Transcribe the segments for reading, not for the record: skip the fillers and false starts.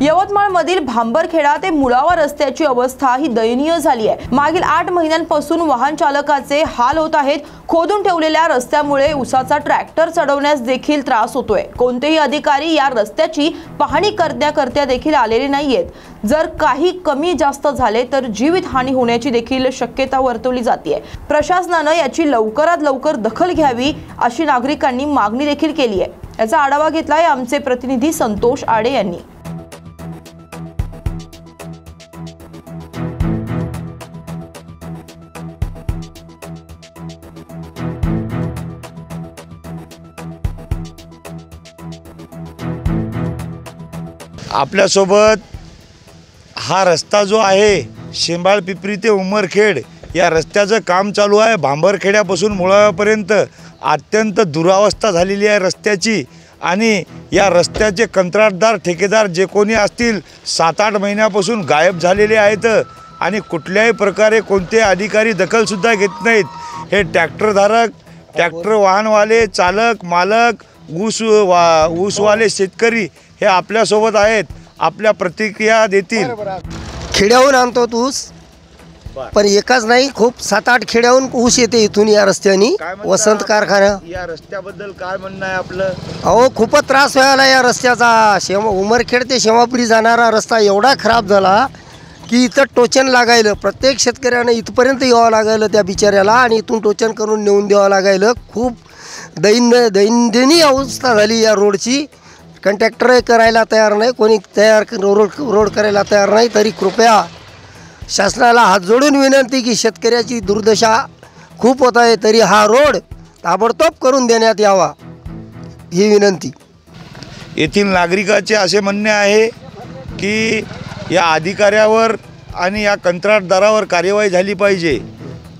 यवतमाळमधील भांबरखेडा ते मुळावा रस्त्याची अवस्था ही दयनीय झाली आहे। मागील 8 महिन्यांपासून वाहन चालकाचे हाल होत आहेत। खोदून ठेवलेल्या रस्त्यामुळे उसाचा ट्रॅक्टर चढवण्यास देखील त्रास होतोय। कोणतेही अधिकारी या रस्त्याची पाहणी करण्याकरता देखील आलेले नाहीयेत। जर काही कमी जास्त झाले तर जीवितहानी होण्याची देखील शक्यता वर्तवली जाते। प्रशासनाने याची लवकरात लवकर दखल घ्यावी अशी नागरिकांनी मागणी देखील केली आहे। याचा आढावा घेतलाय आमचे प्रतिनिधी संतोष आडे यांनी। आपल्यासोबत हा रस्ता जो आहे शेंबाळ पिपरी ते उमरखेड या रस्त्याचं काम चालू आहे। भांबरखेड्यापासून मुळाव्यापर्यंत अत्यंत दुरावस्था झालेली आहे रस्त्याची आणि या रस्त्याचे कंत्राटदार ठेकेदार जे कोणी असतील 7-8 महिन्यापासून गायब झालेले आहेत आणि कुठल्याही प्रकारे कोणते अधिकारी दखलसुद्धा घेत नाहीत। हे ट्रॅक्टरधारक, ट्रॅक्टर वाहनवाले, चालक, मालक, ऊसवाले शेतकरी हे आपल्यासोबत आहेत। आपल्या प्रतिक्रिया देतील। खेड्याहून आणतो ऊस, पण एकाच नाही, खूप 7-8 खेड्याहून ऊस येते इथून या रस्त्याने वसंत कारखाना। या रस्त्याबद्दल काय म्हणणं आहे आपलं? अहो खूपच त्रास व्हायला या रस्त्याचा। उमरखेड ते शेमापुरी जाणारा रस्ता एवढा खराब झाला की इथं टोचन लागायलं। प्रत्येक शेतकऱ्याने इथपर्यंत यावं लागायलं त्या बिचाऱ्याला आणि इथून टोचन करून नेऊन द्यावं लागायलं। खूप दैनंदिनी अवस्था झाली या रोडची। कंट्रॅक्टर करायला तयार नाही, कोणी रोड करायला तयार नाही। तरी कृपया शासनाला हात जोडून विनंती की शेतकऱ्याची दुर्दशा खूप होत आहे, तरी हा रोड ताबडतोब करून देण्यात यावा ही विनंती। येथील नागरिकाचे असे म्हणणे आहे की या अधिकाऱ्यावर आणि या कंत्राटदारावर कार्यवाही झाली पाहिजे।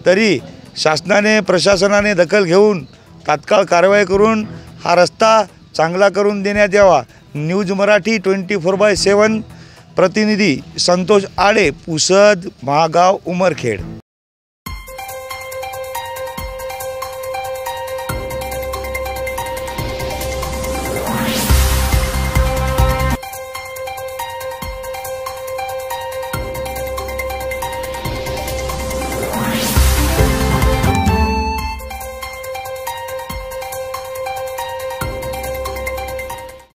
तरी शासनाने, प्रशासनाने दखल घेऊन तात्काळ कारवाई करून हा रस्ता चांगला करून देण्यात यावा। न्यूज मराठी 24/7 प्रतिनिधी संतोष आडे, पुसद, महागाव, उमरखेड।